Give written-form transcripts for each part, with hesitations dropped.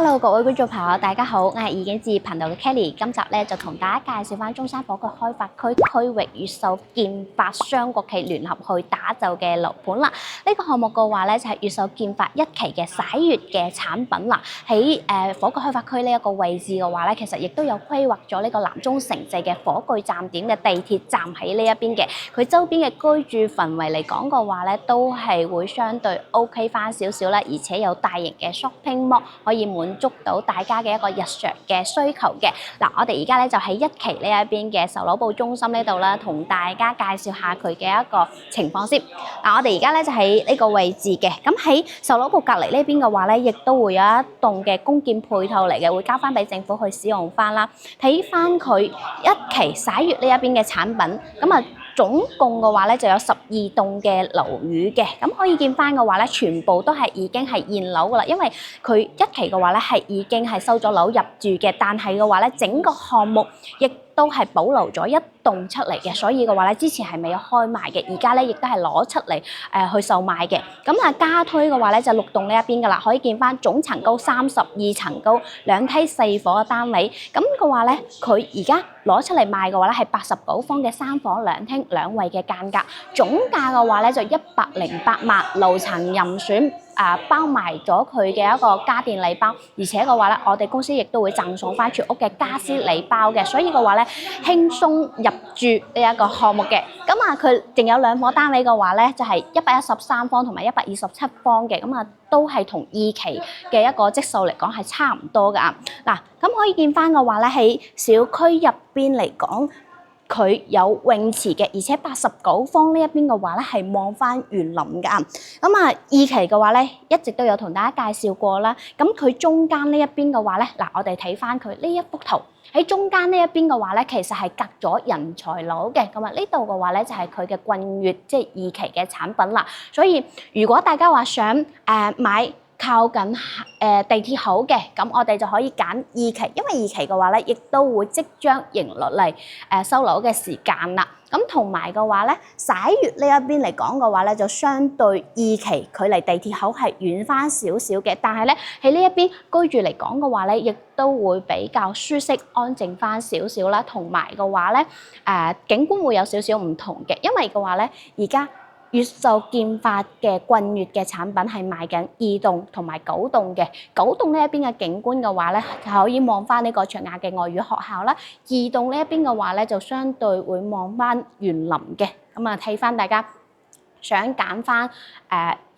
Hello， 各位觀眾朋友，大家好，我係易景置頻道嘅 Kelly。今集咧就同大家介紹翻中山火炬開發區區域越秀建發雙國企聯合去打造嘅樓盤啦。呢個項目嘅話咧就係越秀建發一期嘅灑月嘅產品啦。喺火炬開發區呢一個位置嘅話咧，其實亦都有規劃咗呢個南中城際嘅火炬站點嘅地鐵站喺呢一邊嘅。佢周邊嘅居住氛圍嚟講嘅話咧，都係會相對 OK 翻少少啦，而且有大型嘅 shopping mall可以滿足到大家嘅一個日常嘅需求嘅。嗱，我哋而家咧就喺一期呢一邊嘅售樓部中心呢度啦，同大家介紹下佢嘅一個情況先。嗱，我哋而家咧就喺呢個位置嘅，咁喺售樓部隔離呢邊嘅話咧，亦都會有一棟嘅公建配套嚟嘅，會交翻俾政府去使用翻啦。睇翻佢一期灑月呢一邊嘅產品，咁啊〜總共嘅話咧就有12棟嘅樓宇嘅，咁可以見翻嘅話咧，全部都係已經係現樓噶啦，因為佢一期嘅話咧係已經係收咗樓入住嘅，但係嘅話咧整個項目亦都係保留咗一棟出嚟嘅，所以嘅話咧之前係未有開賣嘅，而家咧亦都係攞出嚟去售賣嘅。咁啊加推嘅話咧就6棟呢一邊噶啦，可以見翻總層高32層高，2梯4伙嘅單位。咁嘅話咧，佢而家攞出嚟賣嘅話咧係89方嘅3房2廳2衛嘅間隔，總價嘅話咧就108萬，樓層任選。包埋咗佢嘅一個家電禮包，而且嘅話咧，我哋公司亦都會贈送翻全屋嘅家私禮包嘅，所以嘅話咧輕鬆入住呢一個項目嘅。咁啊，佢淨有2伙單位嘅話咧，就係113方同埋127方嘅，咁啊都係同2期嘅一個積數嚟講係差唔多㗎。嗱，咁可以見翻嘅話咧，喺小區入邊嚟講，佢有泳池嘅，而且89方呢一邊嘅話咧係望翻園林㗎。咁啊2期嘅話咧一直都有同大家介紹過啦。咁佢中間呢一邊嘅話咧，嗱我哋睇翻佢呢一幅圖，喺中間呢一邊嘅話咧，其實係隔咗人才樓嘅。咁啊呢度嘅話咧就係佢嘅君悅，即係2期嘅產品啦。所以如果大家話想買靠近地鐵口嘅，咁我哋就可以揀2期，因為2期嘅話咧，亦都會即將迎落嚟收樓嘅時間啦。咁同埋嘅話咧，灑月呢一邊嚟講嘅話咧，就相對2期距離地鐵口係遠翻少少嘅，但係咧喺呢一邊居住嚟講嘅話咧，亦都會比較舒適安靜翻少少啦。同埋嘅話咧，景觀會有少少唔同嘅，因為嘅話咧，而家越秀建發嘅君悅嘅產品係賣緊2棟同埋9棟嘅，9棟呢一邊嘅景觀嘅話咧，就可以望翻呢個卓雅嘅外語學校啦。2棟呢一邊嘅話咧，就相對會望翻園林嘅。咁啊，睇翻大家想揀翻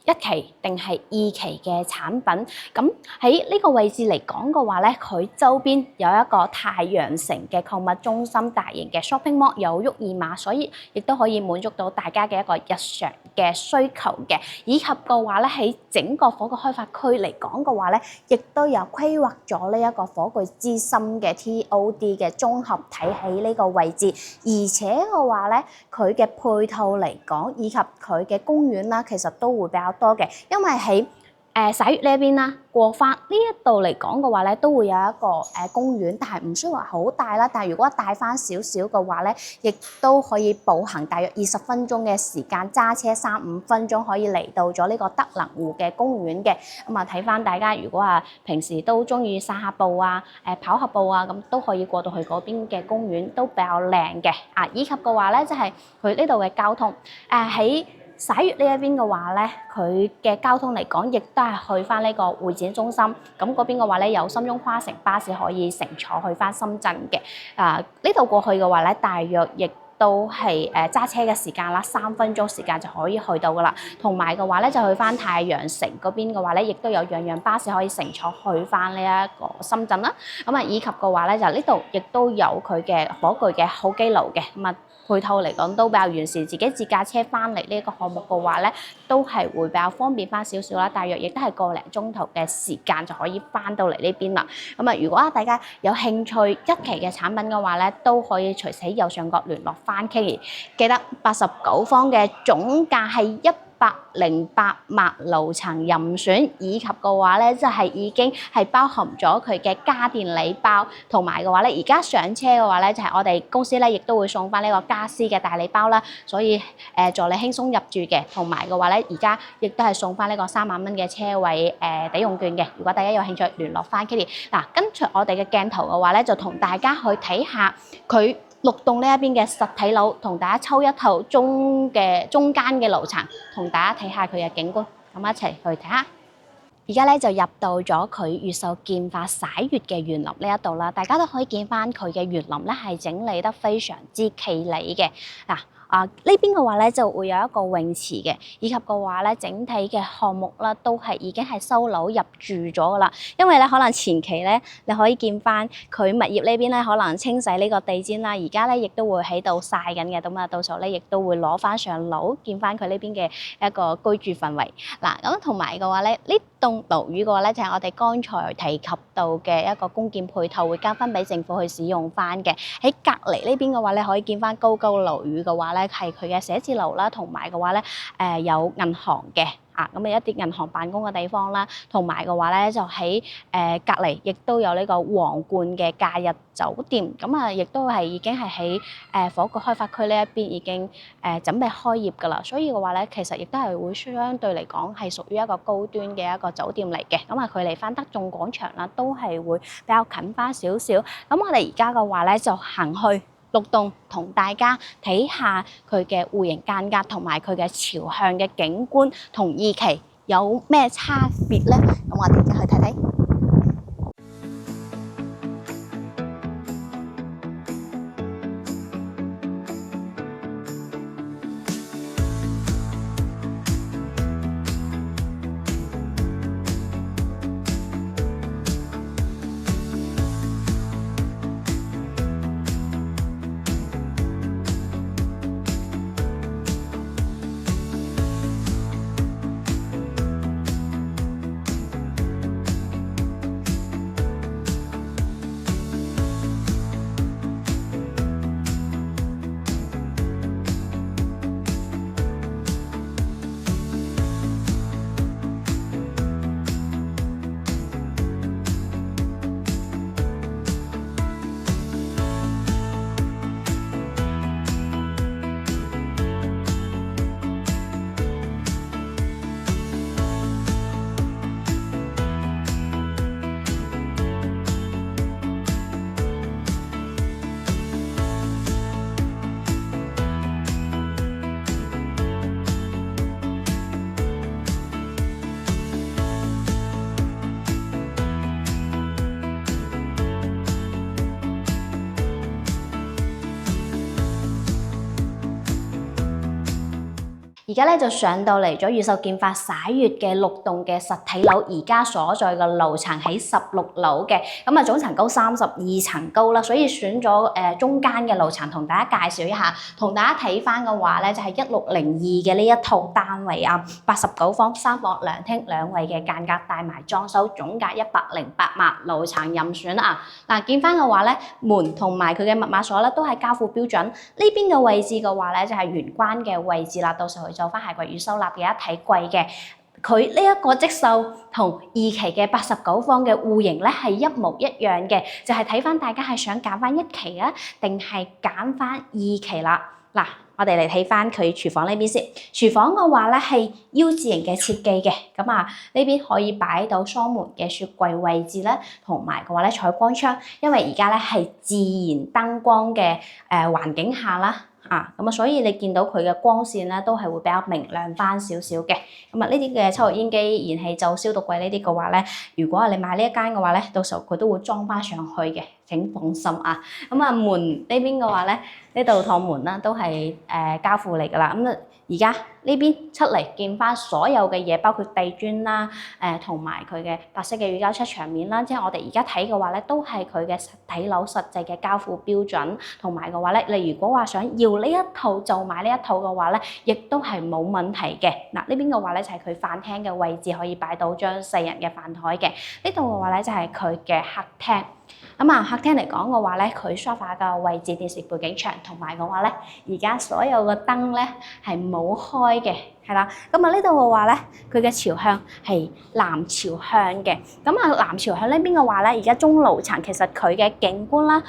1期定係2期嘅產品，咁喺呢個位置嚟講嘅話咧，佢周邊有一個太陽城嘅購物中心，大型嘅 shopping mall 有沃爾瑪，所以亦都可以滿足到大家嘅一個日常嘅需求嘅。以及嘅話咧，喺整個火炬開發區嚟講嘅話咧，亦都有規劃咗呢一個火炬之心嘅 TOD 嘅綜合體喺呢個位置，而且嘅話咧，佢嘅配套嚟講以及佢嘅公園啦，其實都會比較多嘅，因為喺灑月呢一邊啦，過翻呢一度嚟講嘅話咧，都會有一個公園，但係唔需要話好大啦。但係如果帶翻少少嘅話咧，亦都可以步行大約20分鐘嘅時間，揸車3-5分鐘可以嚟到咗呢個德能湖嘅公園嘅。咁啊，睇翻大家如果平時都中意散下步啊、跑下步啊，咁都可以過到去嗰邊嘅公園，都比較靚嘅。以及嘅話咧，就係佢呢度嘅交通喺灑月呢一邊嘅話咧，佢嘅交通嚟講，亦都係去翻呢個會展中心。咁嗰邊嘅話咧，有深中跨城巴士可以乘坐去翻深圳嘅。呢度過去嘅話咧，大約亦都係揸車嘅時間啦，3分鐘時間就可以去到噶啦。同埋嘅話咧，就去翻太陽城嗰邊嘅話咧，亦都有樣樣巴士可以乘坐去翻呢一個深圳啦。咁啊，以及嘅話咧，就呢度亦都有佢嘅火炬嘅候機樓嘅。咁啊，配套嚟講都比較完善，自己自駕車翻嚟呢一個項目嘅話咧，都係會比較方便翻少少啦。大約亦都係個零鐘頭嘅時間就可以翻到嚟呢邊啦。咁啊，如果大家有興趣1期嘅產品嘅話咧，都可以隨時喺右上角聯絡翻 Kelly。記得89方嘅總價係108樓層任選，以及嘅話咧就係已經係包含咗佢嘅家電禮包，同埋嘅話咧而家上車嘅話咧就係我哋公司咧亦都會送翻呢個家私嘅大禮包啦，所以助你輕鬆入住嘅，同埋嘅話咧而家亦都係送翻呢個3萬蚊嘅車位抵用券嘅。如果大家有興趣聯絡翻 Kitty， 嗱跟住我哋嘅鏡頭嘅話咧就同大家去睇下佢6棟呢一邊嘅實體樓，同大家抽一套中間嘅樓層，同大家睇下佢嘅景觀，咁一齊去睇下。而家咧就入到咗佢越秀劍法灑月嘅園林呢一度啦，大家都可以見翻佢嘅園林咧係整理得非常之企理嘅。嗱呢邊嘅話咧就會有一個泳池嘅，以及嘅話咧整體嘅項目啦都係已經係收樓入住咗噶啦。因為咧可能前期咧你可以見翻佢物業呢邊咧可能清洗呢個地氈啦，而家咧亦都會喺度曬緊嘅，咁啊到時候咧亦都會攞翻上樓見翻佢呢邊嘅一個居住氛圍。嗱咁同埋嘅話咧呢棟樓宇嘅話咧就係我哋剛才提及到嘅一個公建配套會交翻俾政府去使用翻嘅。喺隔離呢邊嘅話咧可以見翻高樓宇嘅話咧係佢嘅寫字樓啦，同埋嘅話咧有銀行嘅。咁一啲銀行辦公嘅地方啦，同埋嘅話咧就喺隔離，亦都有呢個皇冠嘅假日酒店，咁啊亦都係已經係喺火炬開發區呢一邊已經準備開業㗎啦，所以嘅話咧其實亦都係會相對嚟講係屬於一個高端嘅一個酒店嚟嘅，咁啊距離翻德眾廣場啦都係會比較近翻少少，咁我哋而家嘅話咧就行去6棟同大家睇下佢嘅戶型間隔同埋佢嘅朝向嘅景觀同2期有咩差別咧？咁我哋而家去睇睇。而家咧就上到嚟咗越秀劍法灑月嘅6棟嘅實體樓，而家所在嘅樓層喺16樓嘅，咁啊總層高32層高啦，所以選咗中間嘅樓層同大家介紹一下，同大家睇翻嘅話咧就係1602嘅呢一套單位啊，89方3房2廳2衛嘅間隔帶埋裝修，總價108萬，樓層任選啊！嗱，見翻嘅話咧，門同埋佢嘅密碼鎖咧都係交付標準，呢邊嘅位置嘅話咧就係玄關嘅位置啦，到時候做翻鞋櫃與收納嘅一體櫃嘅，佢呢一個積秀同2期嘅89方嘅戶型咧係一模一樣嘅，就係睇翻大家係想揀翻1期啊，定係揀翻2期啦。嗱，我哋嚟睇翻佢廚房呢邊先。廚房嘅話咧係 U 字型嘅設計嘅，咁啊呢邊可以擺到雙門嘅雪櫃位置咧，同埋嘅話咧採光窗，因為而家咧係自然燈光嘅環境下啦。咁啊，所以你見到佢嘅光線咧，都係會比較明亮翻少少嘅。咁啊，呢啲嘅抽油煙機、燃氣灶、消毒櫃呢啲嘅話咧，如果你買呢一間嘅話咧，到時候佢都會裝翻上去嘅，請放心啊。咁啊，門呢邊嘅話咧，呢度趟門啦都係交付嚟㗎啦。咁啊，而家呢邊出嚟見翻所有嘅嘢，包括地磚啦，同埋佢嘅白色嘅乳膠漆牆面啦，即係我哋而家睇嘅話咧，都係佢嘅實體樓實際嘅交付標準，同埋嘅話咧，你如果話想要呢一套就買呢一套嘅話咧，亦都係冇問題嘅。嗱，呢邊嘅話咧就係佢飯廳嘅位置，可以擺到張4人嘅飯台嘅。呢度嘅話咧就係佢嘅客廳。咁啊，客廳嚟講嘅話咧，佢 sofa 嘅位置、電視背景牆同埋嘅話咧，而家所有嘅燈咧係冇開開嘅，係啦。咁啊呢度嘅話咧，佢嘅朝向係南朝向嘅。咁啊南朝向呢邊嘅話咧，而家中樓層其實佢嘅景觀啦，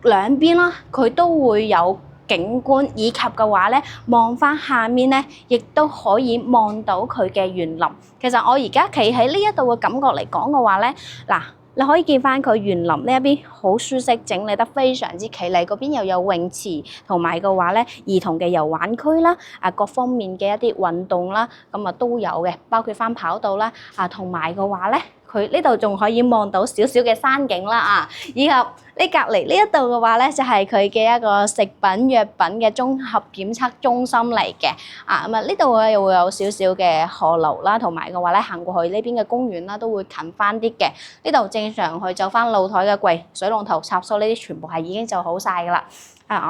兩邊啦，佢都會有景觀，以及嘅話咧，望翻下面咧，亦都可以望到佢嘅園林。其實我而家企喺呢一度嘅感覺嚟講嘅話咧，嗱。你可以見翻佢園林呢一邊好舒適，整理得非常之企理。嗰邊又有泳池，同埋嘅話咧，兒童嘅遊玩區啦，各方面嘅一啲運動啦，咁啊都有嘅，包括翻跑道啦，同埋嘅話咧。佢呢度仲可以望到少少嘅山景啦以及呢隔離呢一度嘅話咧，就係佢嘅一個食品藥品嘅綜合檢測中心嚟嘅咁啊呢度又會有少少嘅河流啦，同埋嘅話咧行過去呢邊嘅公園啦，都會近翻啲嘅。呢度正常去就翻露台嘅櫃、水龍頭插蘇呢啲全部係已經就好晒噶啦。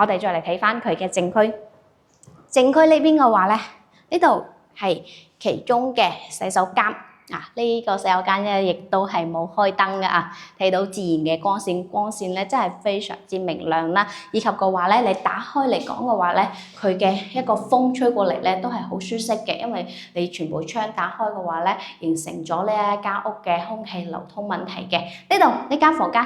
我哋再嚟睇翻佢嘅正區，正區呢邊嘅話咧，呢度係其中嘅洗手間。呢個洗手間咧，亦都係冇開燈嘅睇到自然嘅光線，光線咧真係非常之明亮啦。以及嘅話咧，你打開嚟講嘅話咧，佢嘅一個風吹過嚟咧，都係好舒適嘅，因為你全部窗打開嘅話咧，形成咗呢一間屋嘅空氣流通問題嘅。呢間房間。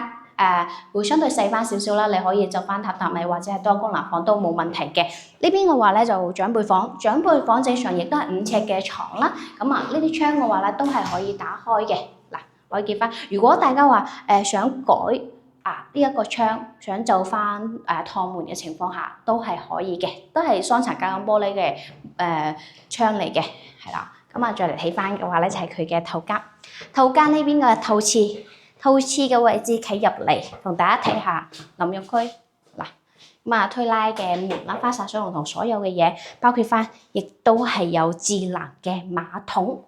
會相對細翻少少啦，你可以就翻榻榻米或者係多功能房都冇問題嘅。呢邊嘅話咧就長輩房，長輩房正常亦都係5尺嘅床啦。咁呢啲窗嘅話咧都係可以打開嘅。嗱，可以見翻。如果大家話想改呢一個窗，想做翻趟門嘅情況下，都係可以嘅，都係雙層隔音玻璃嘅窗嚟嘅，係啦。咁再嚟睇翻嘅話咧就係佢嘅頭間，頭間呢邊嘅套廁。套廁嘅位置企入嚟，同大家睇下淋浴區嗱，推拉嘅門啦、花灑水龍頭所有嘅嘢，包括翻，亦都係有智能嘅馬桶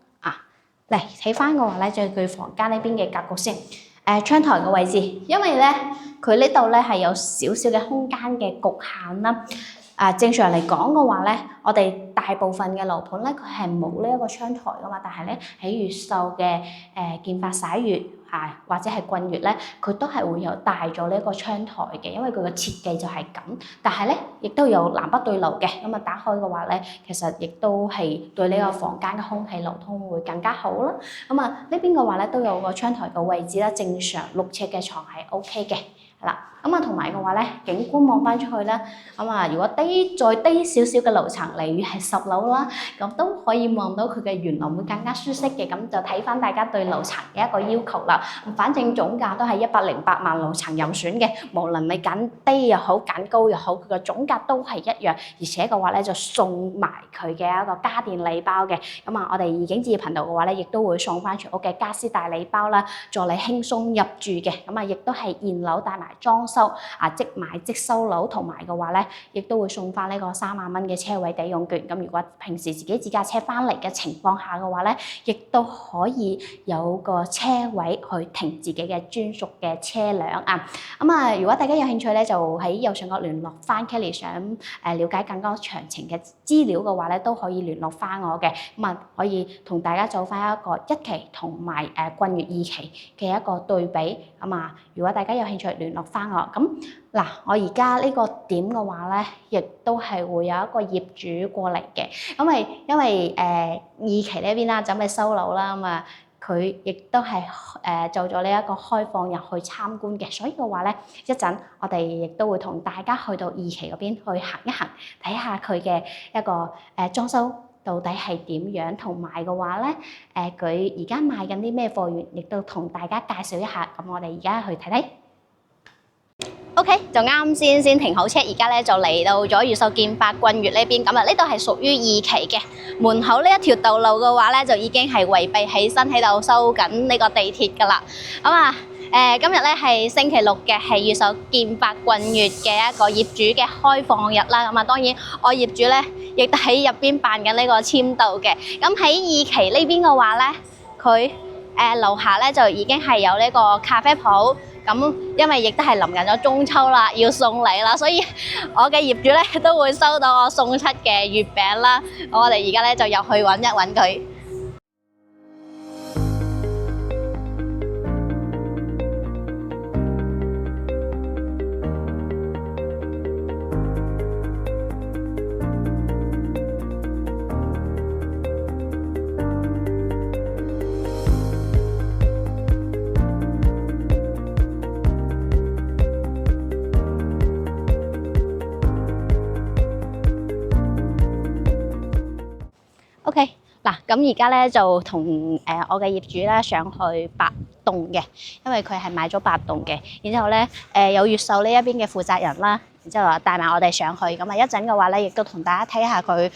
嚟睇翻嘅話咧，就係佢房間呢邊嘅格局先。窗台嘅位置，因為咧佢呢度咧係有少少嘅空間嘅局限啦。正常嚟講嘅話咧，我哋大部分嘅樓盤咧，佢係冇呢一個窗台噶嘛，但係咧喺越秀嘅建發洗月或者係君悦咧，佢都係會有帶咗呢一個窗台嘅，因為佢嘅設計就係咁。但係咧，亦都有南北對流嘅，咁打開嘅話咧，其實亦都係對呢個房間嘅空氣流通會更加好啦。咁呢邊嘅話咧都有個窗台嘅位置啦，正常6尺嘅床係 OK 嘅。同埋嘅話咧，景觀望翻出去咧，如果再低少少嘅樓層，例如係10樓啦，咁都可以望到佢嘅園林會更加舒適嘅。咁就睇翻大家對樓層嘅一個要求啦。反正總價都係108萬樓層任選嘅，無論你揀低又好，揀高又好，佢嘅總價都係一樣。而且嘅話咧，就送埋佢嘅一個家電禮包嘅。我哋義景置業頻道嘅話咧，亦都會送翻全屋嘅家私大禮包啦，助你輕鬆入住嘅。亦都係現樓帶埋裝修即買即收樓，同埋嘅話咧，亦都會送翻呢個3萬蚊嘅車位抵用券。咁如果平時自己自駕車翻嚟嘅情況下嘅話咧，亦都可以有個車位去停自己嘅專屬嘅車輛如果大家有興趣咧，就喺右上角聯絡翻 Kelly， 想了解更多詳情嘅資料嘅話咧，都可以聯絡翻我嘅。可以同大家做翻一個1期同埋君悦2期嘅一個對比。如果大家有興趣聯絡翻我，我而家呢個點嘅話咧，亦都係會有一個業主過嚟嘅，因為2期呢邊啦，準備收樓啦，佢亦都係做咗呢一個開放入去參觀嘅，所以嘅話咧，一陣我哋亦都會同大家去到2期嗰邊去行一行，睇下佢嘅一個裝修到底係點樣，同埋嘅話咧，佢而家賣緊啲咩貨源，亦都同大家介紹一下。咁我哋而家去睇睇。OK， 就啱先停好車，而家咧就嚟到咗越秀建發君悦呢邊。呢度係屬於2期嘅，門口呢一條道路嘅話咧，就已經係圍蔽起身喺度收緊呢個地鐵噶啦。今日咧係星期6嘅，係越秀建發君悦嘅一個業主嘅開放日啦。當然我業主咧亦都喺入邊辦緊呢個簽到嘅。咁喺2期呢邊嘅話咧，佢樓下咧就已經係有呢個咖啡鋪。因為亦都係臨近咗中秋啦，要送禮啦，所以我嘅業主咧都會收到我送出嘅月餅啦。我哋而家咧就入去揾一揾佢。嗱，咁而家咧就同我嘅業主咧上去八棟嘅，因為佢係買咗八棟嘅。然之後咧有越秀呢一邊嘅負責人啦，然之後話帶埋我哋上去。咁啊一陣嘅話咧，亦都同大家睇下佢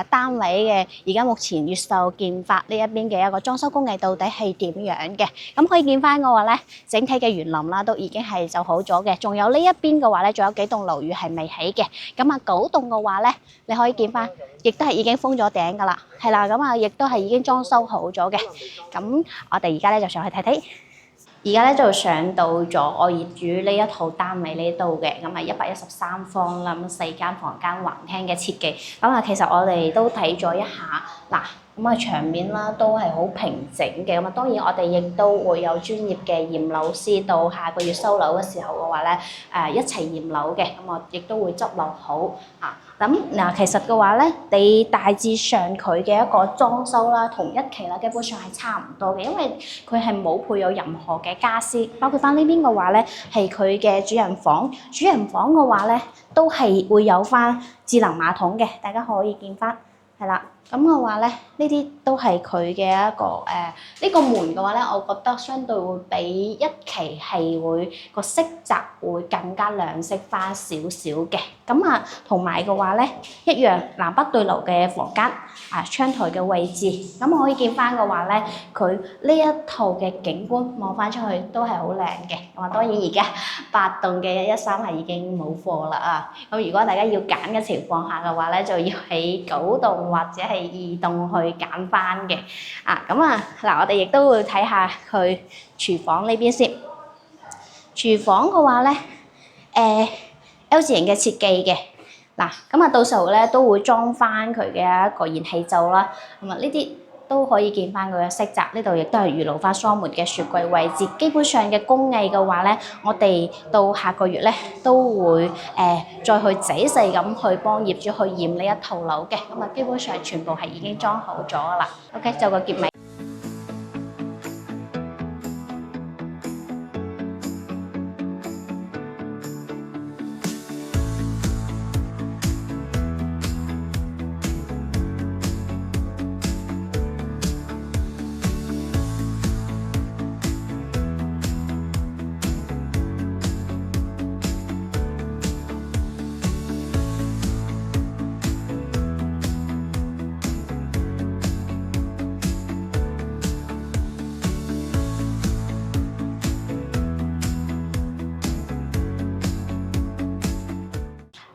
單位嘅而家目前越秀建發呢一邊嘅一個裝修工藝到底係點樣嘅。咁可以見翻嘅話咧，整體嘅園林啦都已經係就好咗嘅。仲有呢一邊嘅話咧，仲有幾棟樓宇係未起嘅。咁啊9棟嘅話咧，你可以見翻。亦都係已經封咗頂㗎啦，係啦，咁啊，亦都係已經裝修好咗嘅。咁我哋而家咧就上去睇睇。而家咧就上到咗我業主呢一套單位呢度嘅，咁啊113方啦，咁4間房間橫廳嘅設計。咁啊，其實我哋都睇咗一下，嗱，咁啊牆面啦都係好平整嘅。咁啊，當然我哋亦都會有專業嘅驗樓師到下個月收樓嘅時候嘅話咧，一齊驗樓嘅。咁我亦都會執樓好啊。咁嗱，其實嘅話咧，你大致上佢嘅一個裝修啦，同一期啦，基本上係差唔多嘅，因為佢係冇配有任何嘅傢俬，包括翻呢邊嘅話咧，係佢嘅主人房。主人房嘅話咧，都係會有翻智能馬桶嘅，大家可以見翻，係啦。咁嘅話咧，呢啲都係佢嘅一個呢個門嘅話咧，我覺得相對會比一期係會個色澤會更加亮色翻少少嘅。咁啊，同埋嘅話咧，一樣南北對流嘅房間窗台嘅位置，咁可以見翻嘅話咧，佢呢一套嘅景觀望翻出去都係好靚嘅。咁啊，當然而家8棟嘅113係已經冇貨啦啊。咁如果大家要揀嘅情況下嘅話咧，就要喺9棟或者係2棟去揀翻嘅。咁啊嗱，我哋亦都會睇下佢廚房呢邊先。廚房嘅話咧，L 字形嘅設計嘅，嗱，咁啊到時候咧都會裝翻佢嘅一個燃氣灶啦，咁啊呢啲都可以見翻佢嘅色澤，呢度亦都係預留翻雙門嘅雪櫃位置。基本上嘅工藝嘅話咧，我哋到下個月咧都會再去仔細咁去幫業主去驗呢一套樓嘅，咁啊基本上全部係已經裝好咗噶啦。OK， 就個結尾。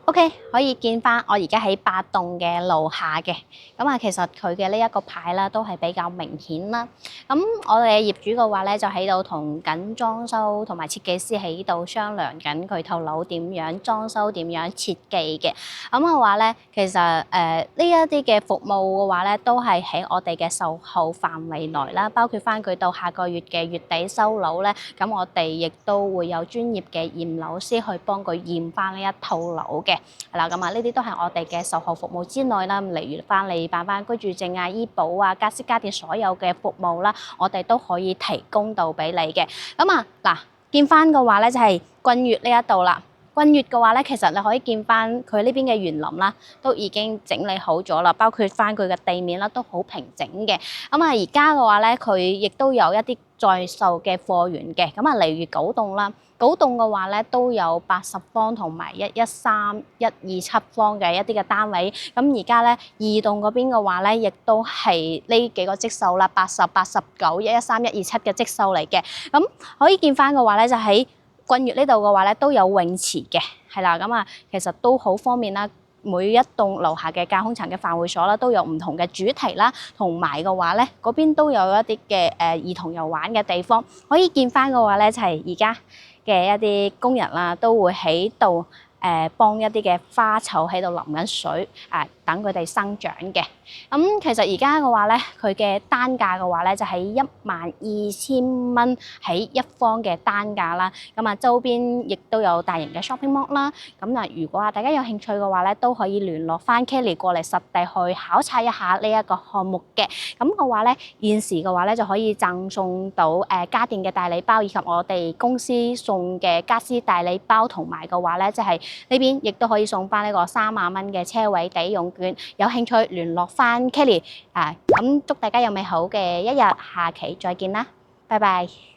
OK， 可以見翻我而家喺8棟嘅樓下嘅，咁啊其實佢嘅呢一個牌啦都係比較明顯啦。咁我哋嘅業主嘅話咧就喺度同緊裝修同埋設計師喺度商量緊佢套樓點樣裝修點樣設計嘅。咁嘅話咧，其實呢一啲嘅服務嘅話咧都係喺我哋嘅售後範圍內啦，包括翻佢到下個月嘅月底收樓咧，咁我哋亦都會有專業嘅驗樓師去幫佢驗翻呢一套樓嘅。係啦，咁啊呢啲都係我哋嘅售後服務之內啦，例如翻你辦翻居住證啊、醫保啊、家私家電所有嘅服務啦，我哋都可以提供到俾你嘅。咁啊嗱，見翻嘅話咧就係君悅呢一度啦。君悅嘅話咧，其實你可以見翻佢呢邊嘅園林啦，都已經整理好咗啦，包括翻佢嘅地面啦，都好平整嘅。咁啊，而家嘅話咧，佢亦都有一啲在售嘅貨源嘅。咁啊，例如9棟啦，9棟嘅話咧都有80方同埋113、127方嘅一啲嘅單位。咁而家咧2棟嗰邊嘅話咧，亦都係呢幾個積售啦，80、89、113、127嘅積售嚟嘅。咁可以見翻嘅話咧，就喺君悅呢度嘅話咧都有泳池嘅，係啦，咁啊其實都好方便啦。每一棟樓下嘅架空層嘅飯會所啦，都有唔同嘅主題啦，同埋嘅話咧，嗰邊都有一啲嘅兒童遊玩嘅地方。可以見翻嘅話咧，就係而家嘅一啲工人啦，都會喺度幫一啲嘅花草喺度淋緊水，等佢哋生長嘅。咁其實而家嘅話咧，佢嘅單價嘅話咧就係12000蚊喺一方嘅單價啦。咁啊，周邊亦都有大型嘅 shopping mall 啦。咁嗱，如果大家有興趣嘅話咧，都可以聯絡翻 Kelly 過嚟實地去考察一下呢一個項目嘅。咁嘅話咧，現時嘅話咧就可以贈送到家電嘅大禮包，以及我哋公司送嘅家私大禮包，同埋嘅話咧就係呢邊亦都可以送翻呢個30,000蚊嘅車位抵用券，有興趣聯絡翻 Kelly 啊！咁祝大家有美好嘅一日，下期再見啦，拜拜。